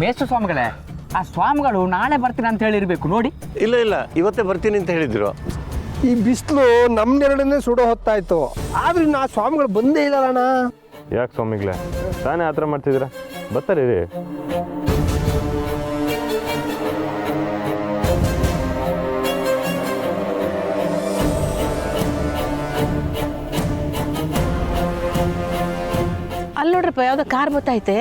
ಮೇಷ್ಟ್ರ ಸ್ವಾಮಿಗಳೇ, ಆ ಸ್ವಾಮಿಗಳು ನಾಳೆ ಬರ್ತೀನಿ ಅಂತ ಹೇಳಿರ್ಬೇಕು ನೋಡಿ. ಇಲ್ಲ ಇವತ್ತೇ ಬರ್ತೀನಿ ಅಂತ ಹೇಳಿದ್ರು. ಈ ಬಿಸಿಲು ನಮ್ನೆರಡನ್ನೇ ಸುಡೋ ಹೊತ್ತಾಯ್ತು, ಆದ್ರೆ ನಾ ಸ್ವಾಮಿಗಳು ಬಂದೇ ಇಲ್ಲಣ್ಣ. ಯಾಕೆ ಸ್ವಾಮಿಗಳೇ ತಾನೇ ಆ ಥರ ಮಾಡ್ತಿದ್ದೀರಾ? ಬರ್ತಾರೆ ರೀ. ಅಲ್ಲಿ ನೋಡ್ರಪ್ಪ, ಯಾವುದೋ ಕಾರ್ ಬತ್ತೈತೆ.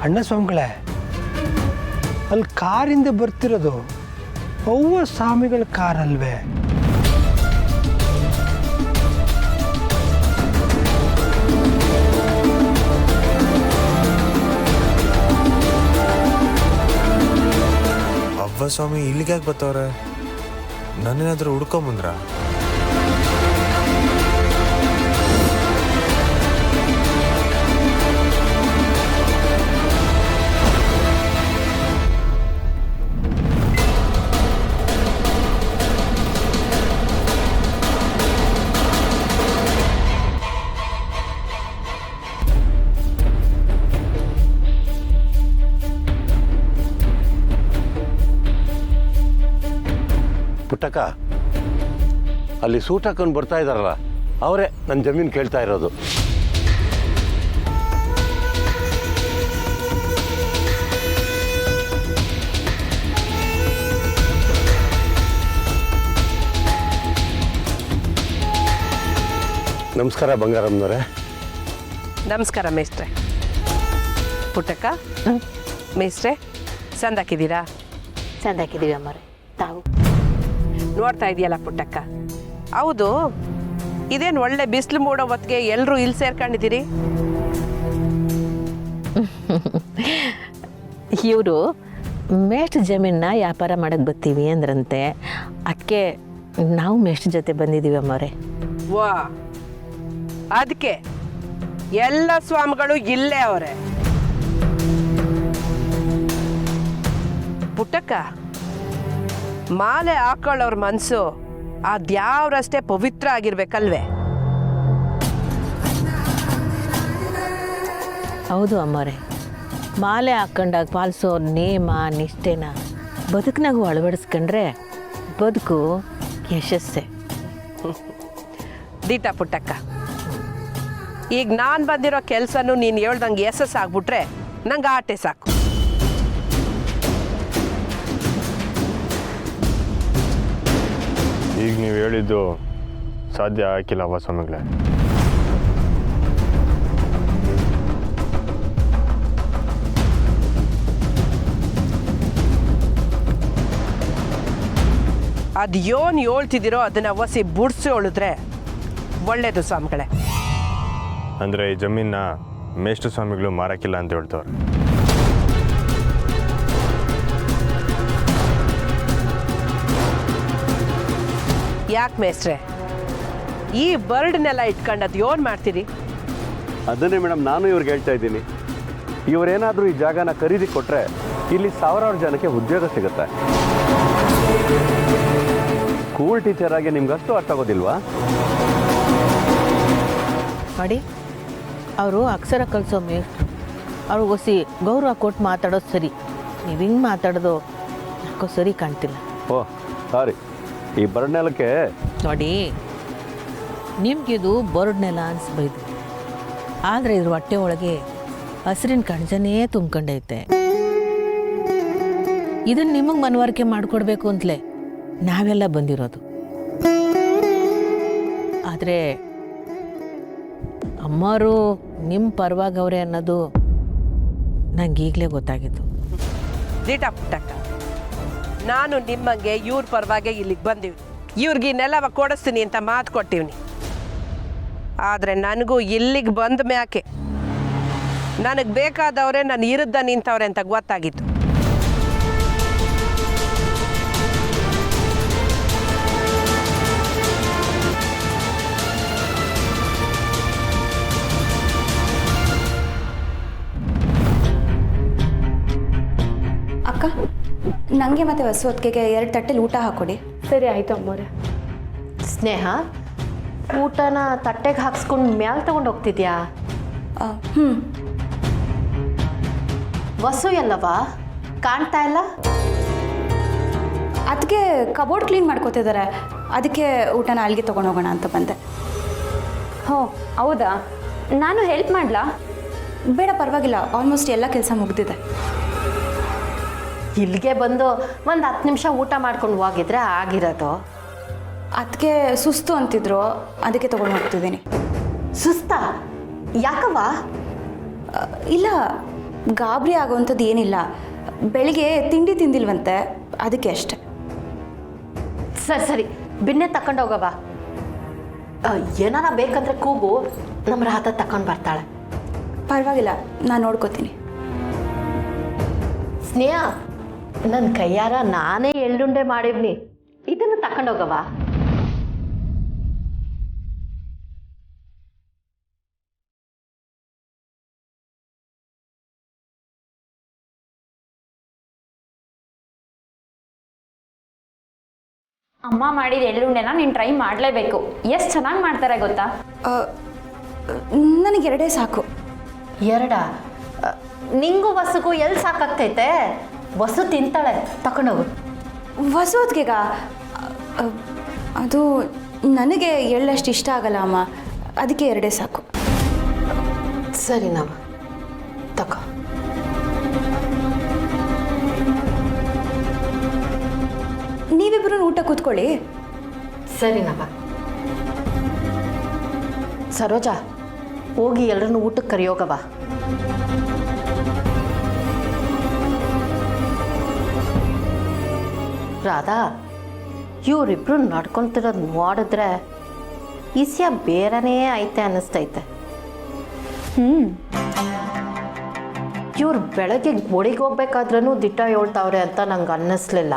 ಅಣ್ಣ ಸ್ವಾಮಿಗಳೇ, ಅಲ್ಲಿ ಕಾರಿಂದ ಬರ್ತಿರೋದು ಅವ್ವ ಸ್ವಾಮಿಗಳ ಕಾರ್ ಅಲ್ವೇ? ಅವ್ವ ಸ್ವಾಮಿ ಇಲ್ಲಿಗೆ ಯಾಕೆ ಬತ್ತವ್ರೆ? ನನ್ನೇನಾದ್ರೂ ಹುಡ್ಕೊಂಬಂದ್ರ? ಪುಟ್ಟಕ್ಕ, ಅಲ್ಲಿ ಸೂಟ್ ಹಾಕೊಂಡು ಬರ್ತಾ ಇದ್ದಾರಲ್ಲ, ಅವರೇ ನನ್ನ ಜಮೀನು ಕೇಳ್ತಾ ಇರೋದು. ನಮಸ್ಕಾರ ಬಂಗಾರಮ್ಮನವರೇ. ನಮಸ್ಕಾರ ಮೇಸ್ಟ್ರೆ. ಪುಟ್ಟಕ್ಕ, ಮೇಸ್ಟ್ರೆ ಸಂದಾಕಿದ್ದೀರಾ? ಚಂದಾಕಿದ್ದೀವಿ ಅಮ್ಮರೆ. ತಾವು ನೋಡ್ತಾ ಇದೆಯಲ್ಲ ಪುಟ್ಟಕ್ಕ, ಹೌದು, ಇದೇನು ಒಳ್ಳೆ ಬಿಸಿಲು ಮೂಡೋ ಹೊತ್ತಿಗೆ ಎಲ್ಲರೂ ಇಲ್ಲಿ ಸೇರ್ಕೊಂಡಿದ್ದೀರಿ? ಇವರು ಮೇಷ್ಟ್ರ ಜಮೀನ ವ್ಯಾಪಾರ ಮಾಡಕ್ಕೆ ಬರ್ತೀವಿ ಅಂದ್ರಂತೆ, ಅದಕ್ಕೆ ನಾವು ಮೇಷ್ಟ್ರ ಜೊತೆ ಬಂದಿದ್ದೀವಿ ಅಮ್ಮರೆ. ವಾ, ಅದಕ್ಕೆ ಎಲ್ಲ ಸ್ವಾಮಿಗಳು ಇಲ್ಲೇ ಅವರೇ. ಪುಟ್ಟಕ್ಕ, ಮಾಲೆ ಹಾಕೊಳ್ಳೋರ ಮನಸ್ಸು ಅದ್ಯಾವ್ರಷ್ಟೇ ಪವಿತ್ರ ಆಗಿರ್ಬೇಕಲ್ವೇ? ಹೌದು ಅಮ್ಮರೆ, ಮಾಲೆ ಹಾಕ್ಕೊಂಡಾಗ ಪಾಲಿಸೋ ನೇಮ ನಿಷ್ಠೆನ ಬದುಕಿನಾಗೂ ಅಳವಡಿಸ್ಕೊಂಡ್ರೆ ಬದುಕು ಯಶಸ್ಸೆ. ದೀಟ ಪುಟ್ಟಕ್ಕ, ಈಗ ನಾನು ಬಂದಿರೋ ಕೆಲಸನೂ ನೀನು ಹೇಳ್ದಂಗೆ ಯಶಸ್ಸಾಗ್ಬಿಟ್ರೆ ನಂಗೆ ಆಟೆ ಸಾಕು. ಈಗ ನೀವು ಹೇಳಿದ್ದು ಸಾಧ್ಯ ಆಗಿಲ್ಲ ಅವ್ವ ಸ್ವಾಮಿಗಳೇ. ಅದು ಏನು ಹೇಳ್ತಿದ್ದೀರೋ ಅದನ್ನು ಒಸಿ ಬುಡ್ಸಿ ಹೇಳಿದ್ರೆ ಒಳ್ಳೇದು ಸ್ವಾಮಿಗಳೇ. ಅಂದರೆ ಈ ಜಮೀನ ಮೇಷ್ಟ್ರ ಸ್ವಾಮಿಗಳು ಮಾರಕ್ಕಿಲ್ಲ ಅಂತ ಹೇಳ್ತವ್ರೆ. ಯಾಕೆ ಮೇಸ್ಟ್ರೆ, ಈ ಬರ್ಡ್ನೆಲ್ಲ ಇಟ್ಕೊಂಡು ಅದು ಏನು ಮಾಡ್ತೀರಿ? ಅದನ್ನೇ ಮೇಡಮ್ ನಾನು ಇವ್ರಿಗೆ ಹೇಳ್ತಾ ಇದ್ದೀನಿ. ಇವರೇನಾದರೂ ಈ ಜಾಗನ ಖರೀದಿ ಕೊಟ್ಟರೆ ಇಲ್ಲಿ ಸಾವಿರಾರು ಜನಕ್ಕೆ ಉದ್ಯೋಗ ಸಿಗುತ್ತೆ. ಸ್ಕೂಲ್ ಟೀಚರ್ ಆಗಿ ನಿಮ್ಗಷ್ಟು ಅರ್ಥ ಆಗೋದಿಲ್ವಾ? ನೋಡಿ, ಅವರು ಅಕ್ಷರ ಕಲಿಸೋ ಮೇಷ್ಟ್ರು, ಅವ್ರಿಗೆ ಹೊಸಿ ಗೌರವ ಕೊಟ್ಟು ಮಾತಾಡೋದು ಸರಿ. ನೀವು ಹಿಂಗೆ ಮಾತಾಡೋದು ಯಾಕೋ ಸರಿ ಕಾಣ್ತಿಲ್ಲ. ಓಹ್ ಸಾರಿ, ಈ ಬರ್ಡ್ನೆಲಕ್ಕೆ ನೋಡಿ, ನಿಮಗಿದು ಬರ್ಡ್ ನೆಲ ಅನಿಸ್ಬೈದು, ಆದರೆ ಇದ್ರ ಹೊಟ್ಟೆ ಒಳಗೆ ಹಸಿರಿನ ಕಣಜನೇ ತುಂಬ್ಕೊಂಡೈತೆ. ಇದನ್ನು ನಿಮಗೆ ಮನವರಿಕೆ ಮಾಡಿಕೊಡ್ಬೇಕು ಅಂತಲೇ ನಾವೆಲ್ಲ ಬಂದಿರೋದು. ಆದರೆ ಅಮ್ಮರು ನಿಮ್ಮ ಪರವಾಗವ್ರೆ ಅನ್ನೋದು ನಂಗೆ ಈಗಲೇ ಗೊತ್ತಾಗಿತ್ತು. ದೀಟ ಪುಟ್ಟಕ್ಕ, ನಾನು ನಿಮ್ಮಂಗೆ ಇವ್ರ ಪರವಾಗಿ ಇಲ್ಲಿಗೆ ಬಂದೀವಿ, ಇವ್ರಿಗೆ ನೆಲವ ಕೊಡಿಸ್ತೀನಿ ಅಂತ ಮಾತು ಕೊಟ್ಟಿವ್ನಿ. ಆದರೆ ನನಗೂ ಇಲ್ಲಿಗೆ ಬಂದ ಮ್ಯಾಕೆ ನನಗೆ ಬೇಕಾದವರೇ ನನ್ನ ವಿರುದ್ಧ ನಿಂತವ್ರೆ ಅಂತ ಗೊತ್ತಾಗಿತ್ತು. ಅಕ್ಕ, ನನಗೆ ಮತ್ತು ಹೊಸ ಹೊತ್ತಿಗೆ 2 ತಟ್ಟೆಲಿ ಊಟ ಹಾಕ್ಕೊಡಿ. ಸರಿ ಆಯಿತು ಅಮ್ಮೋರೆ. ಸ್ನೇಹ, ಊಟನ ತಟ್ಟೆಗೆ ಹಾಕ್ಸ್ಕೊಂಡು ಮ್ಯಾಲೆ ತಗೊಂಡು ಹೋಗ್ತಿದ್ಯಾ? ಹ್ಞೂ. ವಸು ಎಲ್ಲವಾ ಕಾಣ್ತಾ ಇಲ್ಲ? ಅದಕ್ಕೆ ಕಬೋರ್ಡ್ ಕ್ಲೀನ್ ಮಾಡ್ಕೋತಿದ್ದಾರೆ, ಅದಕ್ಕೆ ಊಟನ ಅಲ್ಲಿಗೆ ತೊಗೊಂಡು ಹೋಗೋಣ ಅಂತ ಬಂದೆ. ಹೋ ಹೌದಾ, ನಾನು ಹೆಲ್ಪ್ ಮಾಡಲಾ? ಬೇಡ ಪರವಾಗಿಲ್ಲ, ಆಲ್ಮೋಸ್ಟ್ ಎಲ್ಲ ಕೆಲಸ ಮುಗ್ದಿದೆ. ಇಲ್ಲಿಗೆ ಬಂದು ಒಂದು 10 ನಿಮಿಷ ಊಟ ಮಾಡ್ಕೊಂಡು ಹೋಗಿದ್ರೆ ಆಗಿರೋದು. ಅದಕ್ಕೆ ಸುಸ್ತು ಅಂತಿದ್ರು, ಅದಕ್ಕೆ ತೊಗೊಂಡು ಹೋಗ್ತಿದ್ದೀನಿ. ಸುಸ್ತಾ? ಯಾಕವ್ವ? ಇಲ್ಲ, ಗಾಬರಿ ಆಗೋವಂಥದ್ದು ಏನಿಲ್ಲ. ಬೆಳಿಗ್ಗೆ ತಿಂಡಿ ತಿಂದಿಲ್ವಂತೆ, ಅದಕ್ಕೆ ಅಷ್ಟೆ. ಸರಿ ಸರಿ, ಬಿನ್ನೆ ತಕೊಂಡು ಹೋಗವ. ಏನಾರ ಬೇಕಂದ್ರೆ ಕೂಗು, ನಮ್ಮ ರಾಧ ತಕೊಂಡು ಬರ್ತಾಳೆ. ಪರವಾಗಿಲ್ಲ, ನಾನು ನೋಡ್ಕೋತೀನಿ. ಸ್ನೇಹ, ನನ್ನ ಕೈಯಾರ ನಾನೇ ಎಳ್ಳುಂಡೆ ಮಾಡಿವ್ನಿ, ಇದನ್ನು ತಕೊಂಡೋಗವ. ಅಮ್ಮ ಮಾಡಿದ ಎಳ್ಳುಂಡೆನ ನೀನು ಟ್ರೈ ಮಾಡಲೇಬೇಕು. ಎಷ್ಟು ಚೆನ್ನಾಗಿ ಮಾಡ್ತಾರೆ ಗೊತ್ತಾ? ನನಗೆ 2 ಸಾಕು. 2? ನಿಂಗೂ ವಸುಗೂ ಎಲ್ಲಿ ಸಾಕಾಗ್ತೈತೆ? ವಸು ತಿಂತಾಳೆ, ತಕೊಂಡೋಗು. ಹೊಸ ಹೊತ್ತಿಗೆಗ ಅದು ನನಗೆ ಎಳ್ಳಷ್ಟು ಇಷ್ಟ ಆಗಲ್ಲ ಅಮ್ಮ, ಅದಕ್ಕೆ 2 ಸಾಕು. ಸರಿ ನಾವು ತಗೋ. ನೀವಿಬ್ಬರು ಊಟ ಕೂತ್ಕೊಳ್ಳಿ. ಸರಿ ನವ. ಸರೋಜಾ, ಹೋಗಿ ಎಲ್ಲರನ್ನು ಊಟಕ್ಕೆ ಕರಿಯೋಗವ. ರಾಧಾ, ಇವರಿಬ್ರು ನಡ್ಕೊತಿರೋದು ನೋಡಿದ್ರೆ ಈಸ್ಯ ಬೇರೆನೇ ಐತೆ ಅನ್ನಿಸ್ತೈತೆ. ಇವ್ರು ಬೆಳಗ್ಗೆ ಗುಡಿಗೆ ಹೋಗ್ಬೇಕಾದ್ರೂ ದಿಟ್ಟ ಹೇಳ್ತಾವ್ರೆ ಅಂತ ನಂಗೆ ಅನ್ನಿಸ್ಲಿಲ್ಲ.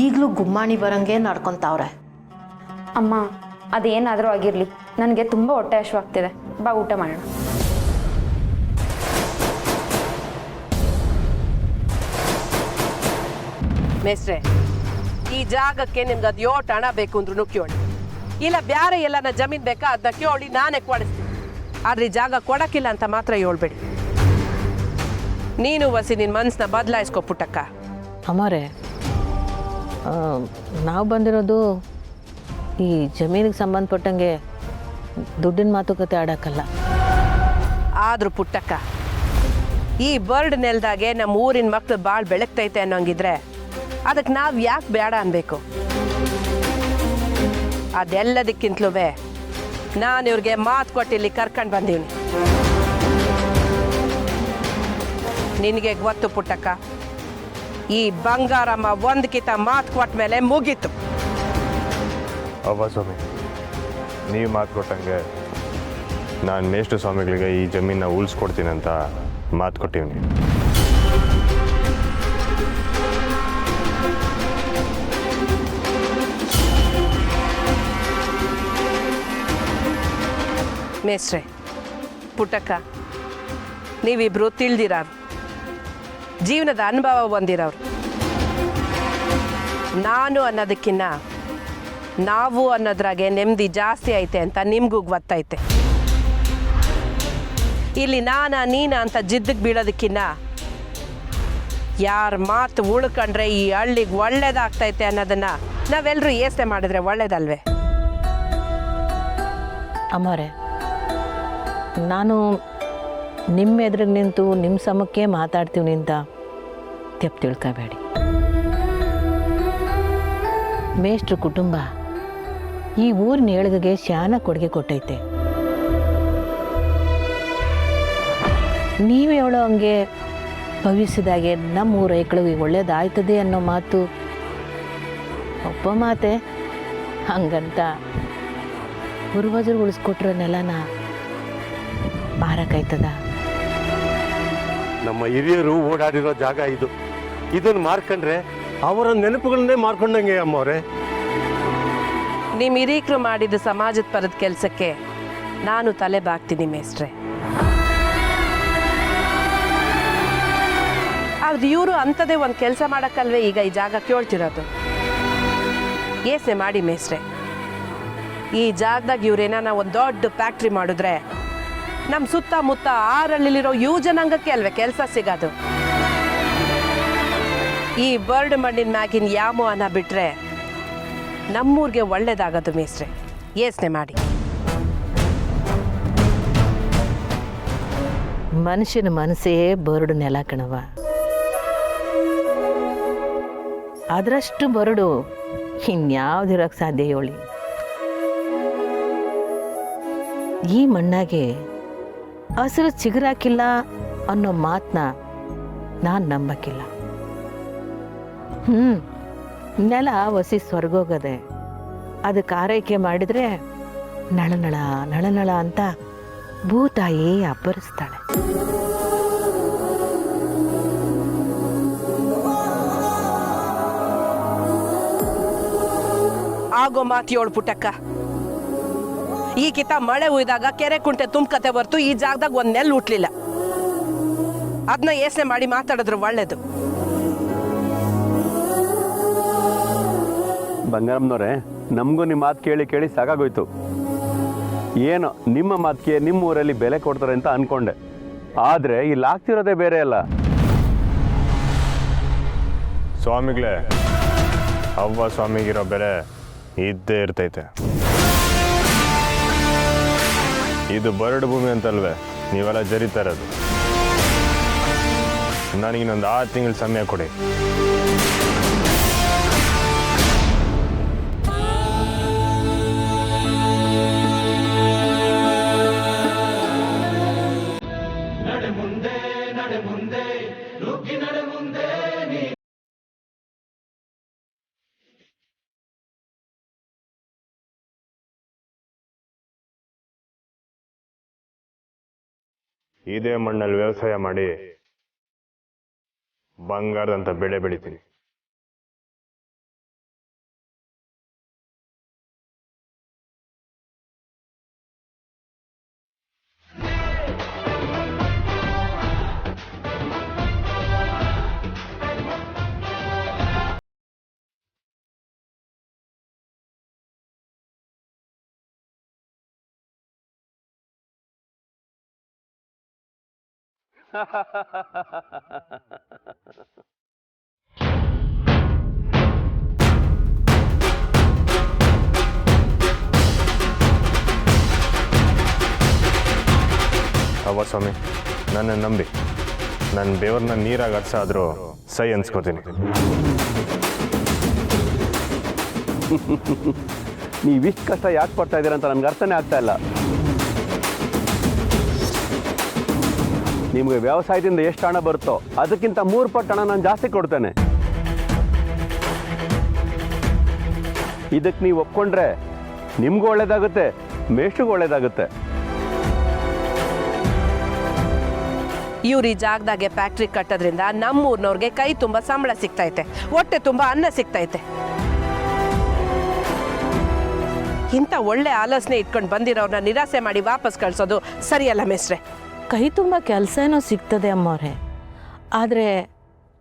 ಈಗಲೂ ಗುಮ್ಮಾಣಿ ಬರಂಗೆ ನಡ್ಕೊತಾವ್ರೆ. ಅಮ್ಮ, ಅದೇನಾದರೂ ಆಗಿರಲಿ, ನನಗೆ ತುಂಬ ಹೊಟ್ಟೆ ಹಶ್ವಾಗ್ತಿದೆ. ಬಾ ಊಟ ಮಾಡೋಣ. ಮೇಸ್ಟ್ರೆ, ಈ ಜಾಗಕ್ಕೆ ನಿಮ್ಗೆ ಅದು 8 ಹಣ ಬೇಕು ಅಂದ್ರೂ ಕೇಳಿ, ಇಲ್ಲ ಬ್ಯಾರೆ ಎಲ್ಲನ ಜಮೀನು ಬೇಕಾ ಅದನ್ನ ಕೇಳಿ ನಾನೇ ಕೊಡಿಸ್ತೀನಿ. ಆದ್ರೆ ಈ ಜಾಗ ಕೊಡಕ್ಕಿಲ್ಲ ಅಂತ ಮಾತ್ರ ಹೇಳ್ಬೇಡಿ. ನೀನು ವಸಿ ನಿನ್ನ ಮನಸ್ಸನ್ನ ಬದಲಾಯಿಸ್ಕೊ ಪುಟ್ಟಕ್ಕ. ಅಮ್ಮರೇ, ನಾವು ಬಂದಿರೋದು ಈ ಜಮೀನಿಗೆ ಸಂಬಂಧಪಟ್ಟಂಗೆ ದುಡ್ಡಿನ ಮಾತುಕತೆ ಆಡೋಕ್ಕಲ್ಲ. ಆದ್ರೂ ಪುಟ್ಟಕ್ಕ, ಈ ಬರ್ಡ್ ನೆಲದಾಗೆ ನಮ್ಮ ಊರಿನ ಮಕ್ಳು ಭಾಳ ಬೆಳಗ್ತೈತೆ ಅನ್ನೋಂಗಿದ್ರೆ ಅದಕ್ಕೆ ನಾವು ಯಾಕೆ ಬೇಡ ಅನ್ಬೇಕು? ಅದೆಲ್ಲದಕ್ಕಿಂತಲೂ ನಾನು ಇವ್ರಿಗೆ ಮಾತು ಕೊಟ್ಟು ಇಲ್ಲಿ ಕರ್ಕೊಂಡು ಬಂದೀನಿ. ನಿನಗೆ ಗೊತ್ತು ಪುಟ್ಟಕ್ಕ, ಈ ಬಂಗಾರಮ್ಮ ಒಂದಕ್ಕಿಂತ ಮಾತು ಕೊಟ್ಟ ಮೇಲೆ ಮುಗೀತು. ಅವ್ವ ಸ್ವಾಮಿ, ನೀವು ಮಾತು ಕೊಟ್ಟಂಗೆ ನಾನು ಮೇಷ್ಟು ಸ್ವಾಮಿಗಳಿಗೆ ಈ ಜಮೀನ ಉಳಿಸ್ಕೊಡ್ತೀನಿ ಅಂತ ಮಾತು ಕೊಟ್ಟಿವ್ನಿ. ಮೇಸ್ಟ್ರೆ, ಪುಟ್ಟಕ್ಕ, ನೀವಿಬ್ರು ತಿಳಿದಿರೋರು, ಜೀವನದ ಅನುಭವ ಹೊಂದಿರೋರು. ನಾನು ಅನ್ನೋದಕ್ಕಿನ್ನ ನಾವು ಅನ್ನೋದ್ರಾಗೆ ನೆಮ್ಮದಿ ಜಾಸ್ತಿ ಐತೆ ಅಂತ ನಿಮಗೂ ಗೊತ್ತೈತೆ. ಇಲ್ಲಿ ನೀನ ಅಂತ ಜಿದ್ದಕ್ಕೆ ಬೀಳೋದಕ್ಕಿನ್ನ ಯಾರ ಮಾತು ಉಳ್ಕೊಂಡ್ರೆ ಈ ಹಳ್ಳಿಗೆ ಒಳ್ಳೇದಾಗ್ತೈತೆ ಅನ್ನೋದನ್ನ ನಾವೆಲ್ಲರೂ ಯೋಚನೆ ಮಾಡಿದ್ರೆ ಒಳ್ಳೇದಲ್ವೇ? ಅಮ್ಮರೇ, ನಾನು ನಿಮ್ಮ ಎದುರಿಗೆ ನಿಂತು ನಿಮ್ಮ ಸಮಕ್ಕೆ ಮಾತಾಡ್ತೀವಿ ಅಂತ ತಪ್ಪು ತಿಳ್ಕೋಬೇಡಿ. ಮೇಷ್ಟ್ರ ಕುಟುಂಬ ಈ ಊರಿನ ಏಳಿಗೆಗೆ ಶಾನ ಕೊಡುಗೆ ಕೊಟ್ಟೈತೆ. ನೀವು ಹೇಳೋ ಹಂಗೆ ಭವಿಷ್ಯದಾಗೆ ನಮ್ಮ ಊರ ರೈತರಿಗೆ ಒಳ್ಳೇದಾಯ್ತದೆ ಅನ್ನೋ ಮಾತು ಒಬ್ಬ ಮಾತೆ. ಹಂಗಂತ ಪೂರ್ವಜರು ಉಳಿಸ್ಕೊಟ್ರೋ ನೆಲನ ಮಾರಕ್ಕಾಯ್ತದ? ನಮ್ಮ ಹಿರಿಯರು ಓಡಾಡಿರೋ ಜಾಗ ಇದು. ಇದನ್ನು ಮಾರ್ಕೊಂಡ್ರೆ ಅವರ ನೆನಪುಗಳನ್ನೇ ಮಾರ್ಕೊಂಡಂಗೆ ಅಮ್ಮವ್ರೆ. ನಿಮ್ಮ ಹಿರೀಕರು ಮಾಡಿದ ಸಮಾಜದ ಪರದ ಕೆಲಸಕ್ಕೆ ನಾನು ತಲೆ ಬಾಗ್ತೀನಿ ಮೇಸ್ಟ್ರೆ. ಆದ್ರೆ ಇವರು ಅಂಥದ್ದೇ ಒಂದು ಕೆಲಸ ಮಾಡೋಕ್ಕಲ್ವೇ ಈಗ ಈ ಜಾಗ ಕೇಳ್ತಿರೋದು. ಯೋಚನೆ ಮಾಡಿ ಮೇಸ್ಟ್ರೆ, ಈ ಜಾಗದಾಗ ಇವ್ರೇನ ಒಂದು ದೊಡ್ಡ ಫ್ಯಾಕ್ಟ್ರಿ ಮಾಡಿದ್ರೆ ನಮ್ಮ ಸುತ್ತಮುತ್ತ 6 ಯುವ ಜನಾಂಗಕ್ಕೆ ಅಲ್ವೇ ಕೆಲಸ ಸಿಗೋದು. ಈ ಬರ್ಡ್ ಮಣ್ಣಿನ ಮ್ಯಾಗಿನ ಯಾಮೋಹನ ಬಿಟ್ರೆ ನಮ್ಮೂರಿಗೆ ಒಳ್ಳೇದಾಗೋದು ಮೇಸ್ಟ್ರೆ. ಯೋಚನೆ ಮಾಡಿ. ಮನುಷ್ಯನ ಮನಸ್ಸೇ ಬರಡು ನೆಲ ಕಣವ. ಅದರಷ್ಟು ಬರಡು ಇನ್ಯಾವ್ದಿರೋಕ್ಕೆ ಸಾಧ್ಯ ಹೇಳಿ. ಈ ಮಣ್ಣಾಗೆ ಹಸಿರು ಚಿಗುರಾಕಿಲ್ಲ ಅನ್ನೋ ಮಾತನ್ನ ನಾನು ನಂಬಕ್ಕಿಲ್ಲ. ನೆಲ ಒಸಿ ಸ್ವರ್ಗೋಗದೆ ಅದಕ್ಕೆ ಆರೈಕೆ ಮಾಡಿದರೆ ನಳನಳ ನಳನಳ ಅಂತ ಭೂತಾಯಿ ಅಬ್ಬರಿಸ್ತಾಳೆ. ಆಗೋ ಮಾತು ಏಳು ಪುಟ್ಟಕ್ಕ. ಈ ಕಿತ ಮಳೆ ಹುಯ್ದಾಗ ಕೆರೆ ಕುಂಟೆ ತುಂಬಕತೆ ಹೊರ್ತು ಈ ಜಾಗದಾಗ ಒಂದ್ ನೆಲ್ ಹುಟ್ಲಿಲ್ಲ. ಅದನ್ನ ಯೋಚನೆ ಮಾಡಿ ಮಾತಾಡಿದ್ರು ಒಳ್ಳೇದು. ಬಂಗಾರಮ್ಮನವ್ರೆ, ನಮಗೂ ನಿಮ್ಮ ಮಾತು ಕೇಳಿ ಕೇಳಿ ಸಾಕಾಗೋಯ್ತು. ಏನೋ ನಿಮ್ಮ ಮಾತಿಗೆ ನಿಮ್ಮ ಊರಲ್ಲಿ ಬೆಲೆ ಕೊಡ್ತಾರೆ ಅಂತ ಅನ್ಕೊಂಡೆ. ಆದರೆ ಇಲ್ಲಿ ಆಗ್ತಿರೋದೇ ಬೇರೆ ಅಲ್ಲ. ಸ್ವಾಮಿಗಳೇ, ಅವ್ವ ಸ್ವಾಮಿಗಿರೋ ಬೆಲೆ ಇದ್ದೇ ಇರ್ತೈತೆ. ಇದು ಬರಡು ಭೂಮಿ ಅಂತಲ್ವೇ ನೀವೆಲ್ಲ ಜರಿತಾ ಇರೋದು. ನನಗಿನ್ನೊಂದು 6 ತಿಂಗಳ ಸಮಯ ಕೊಡಿ. ಇದೇ ಮಣ್ಣಲ್ಲಿ ವ್ಯವಸಾಯ ಮಾಡಿ ಬಂಗಾರದಂತ ಬೆಳೆ ಬೆಳಿತೀನಿ. ಅವ್ವ ಸ್ವಾಮಿ, ನನ್ನ ನಂಬಿ ನನ್ನ ಬೆವರನ್ನ ನೀರಾಗಿ ಅರ್ಸಾದ್ರೂ ಸೈ ಅನ್ಸ್ಕೋತೀನಿ. ನೀವಿಷ್ಟು ಕಷ್ಟ ಯಾಕೆ ಪಡ್ತಾ ಇದ್ದೀರ ಅಂತ ನನಗೆ ಅರ್ಥನೇ ಆಗ್ತಾ ಇಲ್ಲ. ನಿಮಗೆ ವ್ಯವಸಾಯದಿಂದ ಎಷ್ಟು ಹಣ ಬರುತ್ತೋ ಅದಕ್ಕಿಂತ 3 ಪಟ್ಟು ಹಣ ನಾನು ಜಾಸ್ತಿ ಕೊಡ್ತೇನೆ. ಇದಕ್ಕೆ ನೀವು ಒಪ್ಕೊಂಡ್ರೆ ನಿಮ್ಗೂ ಒಳ್ಳೇದಾಗುತ್ತೆ, ಮೇಷ್ಟ್ರಿಗೂ ಒಳ್ಳೇದಾಗುತ್ತೆ. ಇವ್ರು ಈ ಜಾಗದಾಗೆ ಫ್ಯಾಕ್ಟ್ರಿ ಕಟ್ಟೋದ್ರಿಂದ ನಮ್ಮೂರ್ನವ್ರಿಗೆ ಕೈ ತುಂಬ ಸಂಬಳ ಸಿಗ್ತೈತೆ, ಹೊಟ್ಟೆ ತುಂಬ ಅನ್ನ ಸಿಗ್ತೈತೆ. ಇಂಥ ಒಳ್ಳೆ ಆಲೋಚನೆ ಇಟ್ಕೊಂಡು ಬಂದಿರೋರ್ನ ನಿರಾಸೆ ಮಾಡಿ ವಾಪಸ್ ಕಳ್ಸೋದು ಸರಿಯಲ್ಲ ಮೇಸ್ಟ್ರೆ. ಕೈ ತುಂಬ ಕೆಲಸ ಏನೋ ಸಿಗ್ತದೆ ಅಮ್ಮವ್ರೆ, ಆದರೆ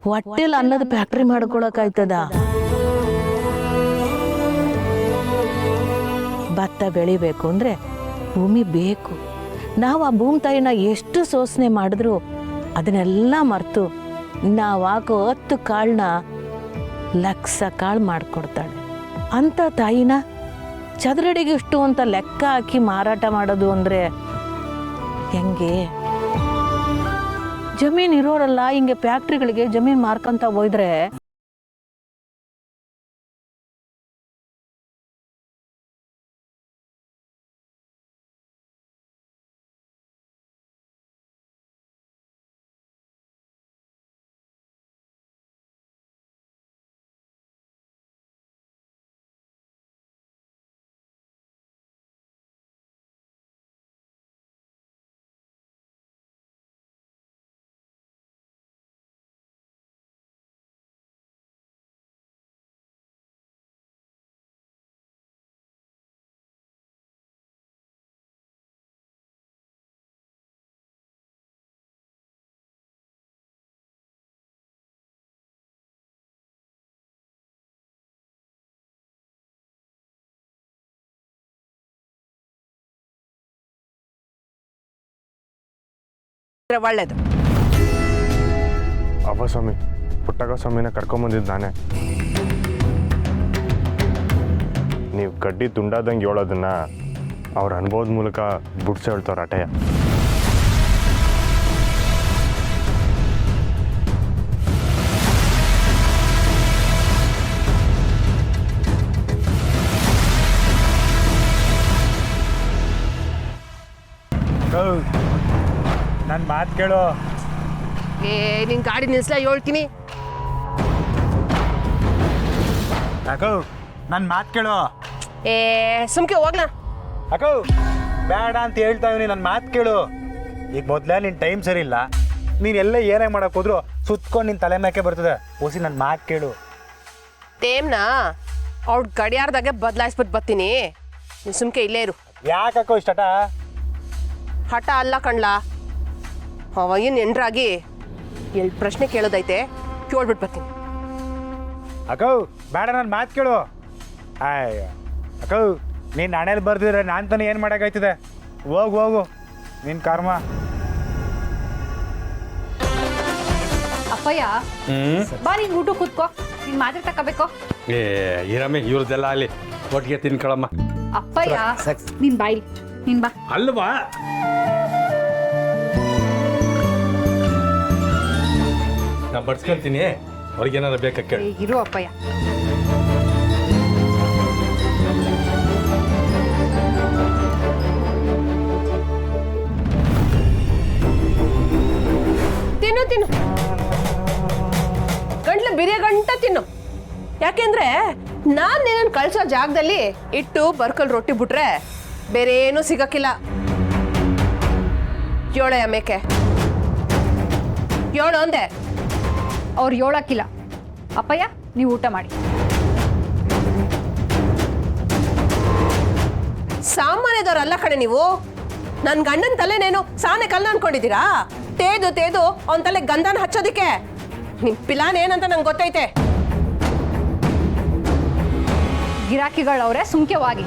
ಹೊಟ್ಟೆಲಿ ಅನ್ನದ ಫ್ಯಾಕ್ಟ್ರಿ ಮಾಡ್ಕೊಳಕ್ಕಾಯ್ತದ? ಭತ್ತ ಬೆಳಿಬೇಕು ಅಂದರೆ ಭೂಮಿ ಬೇಕು. ನಾವು ಆ ಭೂಮಿ ತಾಯಿನ ಎಷ್ಟು ಶೋಷಣೆ ಮಾಡಿದ್ರು ಅದನ್ನೆಲ್ಲ ಮರೆತು ನಾವು ಹಾಕೋ 10 ಕಾಳನ್ನ 1,00,000 ಕಾಳು ಮಾಡಿಕೊಡ್ತಾಳೆ. ಅಂಥ ತಾಯಿನ ಚದರಡಿಗೆ ಇಷ್ಟು ಅಂತ ಲೆಕ್ಕ ಹಾಕಿ ಮಾರಾಟ ಮಾಡೋದು ಅಂದರೆ ಹೆಂಗೆ? ಜಮೀನು ಇರೋರಲ್ಲ ಹಿಂಗೆ ಫ್ಯಾಕ್ಟ್ರಿಗಳಿಗೆ ಜಮೀನು ಮಾರ್ಕೊಂತ ಹೋದ್ರೆ ಒಳ್ಳೇದು. ಅವ ಸ್ವಾಮಿ, ಪುಟ್ಟಗ ಸ್ವಾಮಿನ ಕರ್ಕೊಂಬಂದಿದ್ದು ನಾನೇ. ನೀವು ಕಡ್ಡಿ ತುಂಡಾದಂಗೆ ಹೇಳೋದನ್ನ ಅವ್ರ ಅನುಭವದ ಮೂಲಕ ಬುಡ್ಸಿ ಹೇಳ್ತಾವ್ರ ಅಟೆಯ. ನನ್ನ ಮಾತು ಕೇಳು. ನಿನ್ ಗಾಡಿ ನಿಲ್ಸ್ಲಾ ಹೇಳ್ತೀನಿ. ಅಕ್ಕೋ ನನ್ನ ಮಾತು ಕೇಳು. ಸುಮ್ಕೆ ಹೋಗ್ಲಾ. ಅಕ್ಕೋ ಬೇಡ ಅಂತ ಹೇಳ್ತಾ ಇದೀನಿ, ನನ್ನ ಮಾತು ಕೇಳು. ಈಗ ಮೊದಲೇ ನಿನ್ನ ಟೈಮ್ ಸರಿ ಇಲ್ಲ. ನೀನು ಎಲ್ಲ ಏನೇ ಮಾಡಕ್ಕೆ ಹೋದ್ರು ಸುತ್ಕೊಂಡು ನಿನ್ನ ತಲೆ ಮೇಕೆ ಬರ್ತದೆ. ಓಸಿ ನನ್ನ ಮಾತು ಕೇಳು. ಟೇಮ್ನಾ ಅವ್ರ ಗಡಿಯಾರದಾಗೆ ಬದಲಾಯಿಸ್ಬಿಟ್ಟು ಬರ್ತೀನಿ. ನೀನು ಸುಮ್ಕೆ ಇಲ್ಲೇ ಇರು. ಯಾಕಕ್ಕೋ ಇಷ್ಟಟ? ಹಠ ಅಲ್ಲ ಕಣ್ಲಾ, ಅವಾಗಿನ ಎಂಡ್ರಾಗಿ ಎಲ್ಲಿ ಪ್ರಶ್ನೆ ಕೇಳೋದೈತೆ ಕೇಳ್ಬಿಟ್ಟು ಬರ್ತೀನಿ. ಅಕ್ಕೋ ಬೇಡ, ನನ್ನ ಮಾತು ಕೇಳು. ಅಯ್ಯ ಅಕ್ಕೋ, ನೀನು ಹಣೆಯಲ್ಲಿ ಬರ್ದಿದ್ರೆ ನಾನು ತಾನೇ ಏನು ಮಾಡೋಕ್ಕಾಯ್ತದೆ? ಹೋಗು ಹೋಗು, ನಿನ್ನ ಕರ್ಮ. ಅಪ್ಪಯ್ಯ ಬಾ, ನೀನು ಊಟ ಕೂತ್ಕೋ, ನೀನು ಮಾತ್ರೆ ತಗೋಬೇಕು. ಇರಮ್ಮಿ ಇವ್ರದ್ದೆಲ್ಲ ಅಲ್ಲಿ ಒಟ್ಟಿಗೆ ತಿನ್ಕೊಳಮ್ಮ. ಅಪ್ಪಯ್ಯ ನೀನ್ ಬಾಯ್ಲಿ, ನೀನ್ ಬಾ. ಅಲ್ವಾ ನಾ ಬಡ್ಸ್ಕೊಂತೀನಿ, ಅವ್ರಿಗೇನಾರು ಬೇಕಾ ಕೇಳಿ. ಇರು ಅಪ್ಪಯ್ಯ. ತಿನ್ನು ತಿನ್ನು, ಗಂಟ್ಲು ಬಿರಿಯ ಗಂಟ ತಿನ್ನು. ಯಾಕೆಂದ್ರೆ ನಾನ್ ನಿನ್ನ ಕಳ್ಸೋ ಜಾಗದಲ್ಲಿ ಇಟ್ಟು ಬರ್ಕಲ್ ರೊಟ್ಟಿ ಬಿಟ್ರೆ ಬೇರೆ ಏನೂ ಸಿಗಕ್ಕಿಲ್ಲ. ಏಳಯ್ಯ ಮೇಕೆ, ಏಳು ಅಂದೆ. ಅವ್ರು ಏಳಕ್ಕಿಲ್ಲ. ಅಪ್ಪಯ್ಯ ನೀವು ಊಟ ಮಾಡಿ. ಸಾಮಾನ್ಯದವ್ರಲ್ಲ ಕಣೆ ನೀವು. ನನ್ನ ಗಂಡನ ತಲೆನೇನು ಸಾನೆ ಕಲ್ಲು ಅನ್ಕೊಂಡಿದ್ದೀರಾ? ತೇದು ತೇದು ಅವನ ತಲೆ ಗಂಧನ ಹಚ್ಚೋದಿಕ್ಕೆ. ನಿಮ್ ಪಿಲಾನ್ ಏನಂತ ನಂಗೆ ಗೊತ್ತೈತೆ. ಗಿರಾಕಿಗಳವ್ರೆ, ಸುಮ್ಕೆವಾಗಿ.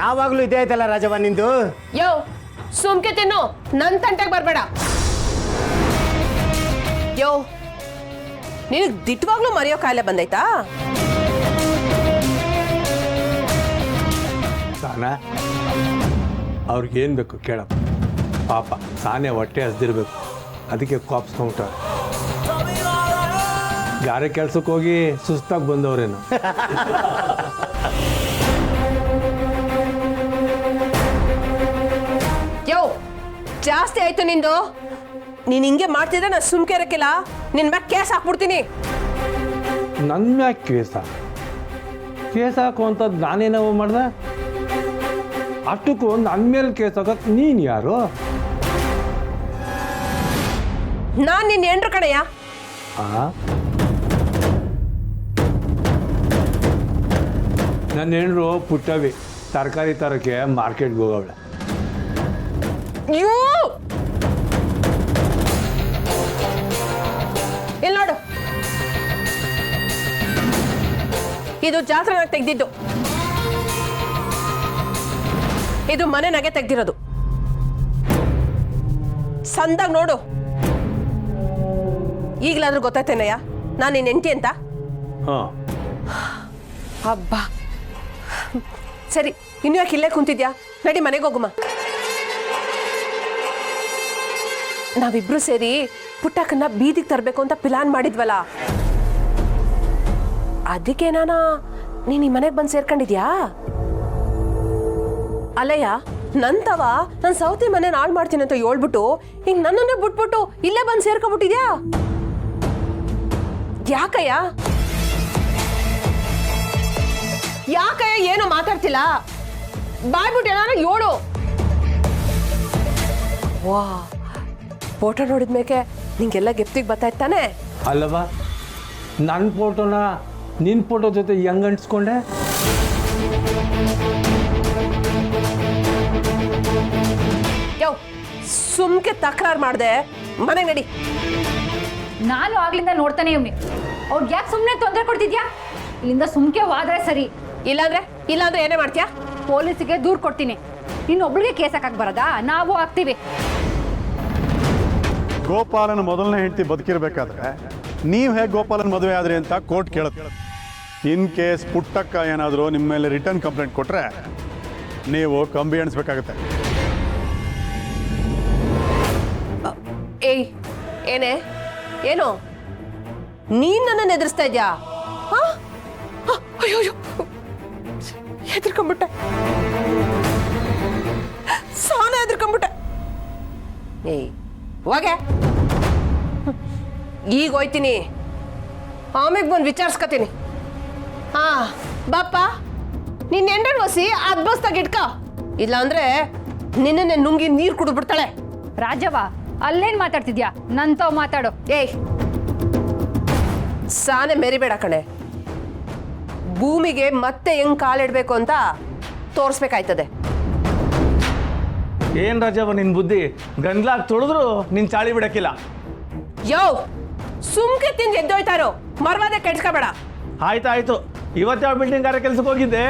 ಯಾವಾಗಲೂ ಇದೇ ಆಯ್ತಲ್ಲ ರಾಜವ್ವ ನಿಂದು. ಯೋ ಸುಮ್ಕೆ ತಿನ್ನು, ನನ್ನ ತಂಟೆಗೆ ಬರಬೇಡ. ಯೋ ನಿನಗೆ ದಿಟ್ಟವಾಗ್ಲೂ ಮರೆಯೋ ಕಾಯಿಲೆ ಬಂದೈತಾ? ಸಾನ ಅವ್ರಿಗೇನು ಬೇಕು ಕೇಳಪ್ಪ. ಪಾಪ ಸಾನೆ ಹೊಟ್ಟೆ ಹಸ್ದಿರ್ಬೇಕು, ಅದಕ್ಕೆ ಕೋಪಿಸ್ಕೊಂಬಿಟ್ಟ. ಗಾರೆ ಕೆಲ್ಸಕ್ಕೆ ಹೋಗಿ ಸುಸ್ತಾಗಿ ಬಂದವ್ರೇನು. ಯೋ ಜಾಸ್ತಿ ಆಯ್ತು ನಿಂದು. ನೀನ್ ಹಿಂಗೆ ಮಾಡ್ತಿದ್ರೆ ನಾನು ಸುಮ್ಕೆ ಇರಕ್ಕಿಲ್ಲ, ನಿನ್ ಮ್ಯಾಗ ಕೇಸ್ ಹಾಕ್ಬಿಡ್ತೀನಿ. ನನ್ನ ಮ್ಯಾಗ ಕೇಸ್ ಹಾಕುವಂಥದ್ದು ನಾನೇನವ ಮಾಡ್ದೆ? ಅಷ್ಟಕ್ಕೂ ನನ್ನ ಮೇಲೆ ಕೇಸ್ ಹಾಕಕ್ಕೆ ನೀನು ಯಾರು? ನಾನ್ ನಿನ್ ಎಂಡ್ರ ಕಡೆಯ. ನನ್ನ ಹೆಂಡ್ರು ಪುಟ್ಟವಿ ತರಕಾರಿ ತರಕ್ಕೆ ಮಾರ್ಕೆಟ್ಗೆ ಹೋಗವಳೆ. ಇಲ್ಲಿ ನೋಡು, ಇದು ಜಾತ್ರೆನಾಗ ತೆಗ್ದಿದ್ದು, ಇದು ಮನೆನಾಗೆ ತೆಗ್ದಿರೋದು. ಸಂದಾಗ ನೋಡು. ಈಗಲಾದ್ರೂ ಗೊತ್ತಾಯ್ತೇನಯ್ಯ ನಾನು ನಿನ್ನ ಹೆಂಡತಿ ಅಂತ? ಹಬ್ಬ ಸರಿ, ಇನ್ನು ಯಾಕೆ ಇಲ್ಲೇ ಕುಂತಿದ್ಯಾ? ನಡಿ ಮನೆಗೆ ಹೋಗುಮ. ನಾವಿಬ್ರು ಸೇರಿ ಪುಟ್ಟಕ್ಕನ್ನ ಬೀದಿಗೆ ತರಬೇಕು ಅಂತ ಪ್ಲಾನ್ ಮಾಡಿದ್ವಲ್ಲ, ಅದಕ್ಕೆ ನೀನು ಈ ಮನೆಗೆ ಬಂದು ಸೇರ್ಕೊಂಡಿದ್ಯಾ? ಅಲ್ಲಯ್ಯ, ನಂತವ ನನ್ನ ಸೌತಿ ಮನೆ ಹಾಳು ಮಾಡ್ತೀನಿ ಅಂತ ಹೇಳ್ಬಿಟ್ಟು ಹಿಂಗೆ ನನ್ನನ್ನೇ ಬಿಟ್ಬಿಟ್ಟು ಇಲ್ಲೇ ಬಂದು ಸೇರ್ಕೊಬಿಟ್ಟಿದ್ಯಾ? ಯಾಕಯ್ಯ ಯಾಕಯ್ಯ ಏನು ಮಾತಾಡ್ತಿಲ್ಲ? ಬಾಯ್ಬಿಟ್ಟು ಏನಾರ ಹೇಳು. ವಾ, ಫೋಟೋ ನೋಡಿದ್ಮೇಕೆ ನಿಂಗೆಲ್ಲ ಗೆಪ್ತಿಗೆ ಬರ್ತಾಯ್ತಾನೆ ಅಲ್ಲವಾ? ನನ್ನ ಫೋಟೋನ ನಿನ್ನ ಫೋಟೋ ಜೊತೆ ಹೆಂಗ್ ಅಂಟಿಸ್ಕೊಂಡೆ? ಯೋ ಸುಮ್ಕೆ ತಕರಾರು ಮಾಡ್ದೆ, ಮನೆಗೆ ನಡಿ. ನಾನು ಆಗ್ಲಿಂದ ನೋಡ್ತಾನೆ ಇವ್ನಿ. ಅವ್ರಿಗೆ ಯಾಕೆ ಸುಮ್ಮನೆ ತೊಂದರೆ ಕೊಡ್ತಿದ್ಯಾ? ಇಲ್ಲಿಂದ ಸುಮ್ಕೆ ಹೋದ್ರೆ ಸರಿ. ಇಲ್ಲಾಂದ್ರೆ ಏನೇ ಮಾಡ್ತೀಯಾ? ಪೊಲೀಸಿಗೆ ದೂರು ಕೊಡ್ತೀನಿ. ಇನ್ನೊಬ್ಳಿಗೆ ಕೇಸ್ ಹಾಕಕ್ ಬರದಾ? ನಾವು ಹಾಕ್ತೀವಿ. ಗೋಪಾಲನ ಮೊದಲನೇ ಹೆಂಡತಿ ಬದುಕಿರ್ಬೇಕಾದ್ರೆ ನೀವು ಹೇಗೆ ಗೋಪಾಲನ ಮದುವೆ ಆದ್ರಿ ಅಂತ ಕೋರ್ಟ್ ಕೇಳುತ್ತೆ. ಇನ್ ಕೇಸ್ ಪುಟ್ಟಕ್ಕ ಏನಾದರೂ ನಿಮ್ಮ ಮೇಲೆ ರಿಟರ್ನ್ ಕಂಪ್ಲೇಂಟ್ ಕೊಟ್ಟರೆ ನೀವು ಕಂಬಿ ಎಣಿಸ್ಬೇಕಾಗತ್ತೆ. ಏಯ್ ಏನೇ ಏನು ನೀನ್ ನನ್ನನ್ನು ಎದುರಿಸ್ತಾ ಇದ್ಯಾ? ಅಯ್ಯೋ ಹೆದರ್ಕೊಂಬಿಟ್ಟೆ, ಸಾನ ಹೆದರ್ಕೊಂಬಿಟ್ಟೆ. ಏಯ್ ಹೋಗೆ, ಈಗ ಹೋಯ್ತೀನಿ, ಆಮೇಲೆ ಬಂದು ವಿಚಾರಿಸ್ಕೊತೀನಿ. ಹಾ ಬಾಪ, ನಿನ್ನ ಎಂಡರ್ ವಸಿ ಅದ್ ಬಸ್ತಾಗ ಇಟ್ಕ, ಇಲ್ಲ ಅಂದ್ರೆ ನಿನ್ನೆ ನುಂಗಿ ನೀರು ಕುಡಿದ್ಬಿಡ್ತಾಳೆ. ರಾಜವ್ವ ಅಲ್ಲೇನ್ ಮಾತಾಡ್ತಿದ್ಯಾ? ನಂತವ್ ಮಾತಾಡು. ಏಯ್ ಸಾನೆ ಮೆರಿಬೇಡ ಕಣೆ, ಭೂಮಿಗೆ ಮತ್ತೆ ಹೆಂಗ್ ಕಾಲಿಡ್ಬೇಕು ಅಂತ ತೋರಿಸ್ಬೇಕಾಯ್ತದೆ. ಏನ್ ರಾಜವ್ವ ನಿನ್ ಬುದ್ಧಿ? ಗಂಡ್ಲಾಗ್ ತುಳಿದ್ರು ನಿನ್ ಚಾಳಿ ಬಿಡಕ್ಕಿಲ್ಲ. ಯೋ ಸುಮ್ಕೆ ತಿಂದು ಎದ್ದೋಯ್ತಾರೋ, ಮರ್ವಾದೆ ಕೆಡ್ಸ್ಕೋಬೇಡ. ಆಯ್ತು ಇವತ್ತು ಯಾವ ಬಿಲ್ಡಿಂಗ್ ಗಾರ ಕೆಲ್ಸಕ್ಕೆ ಹೋಗಿದ್ದೆ?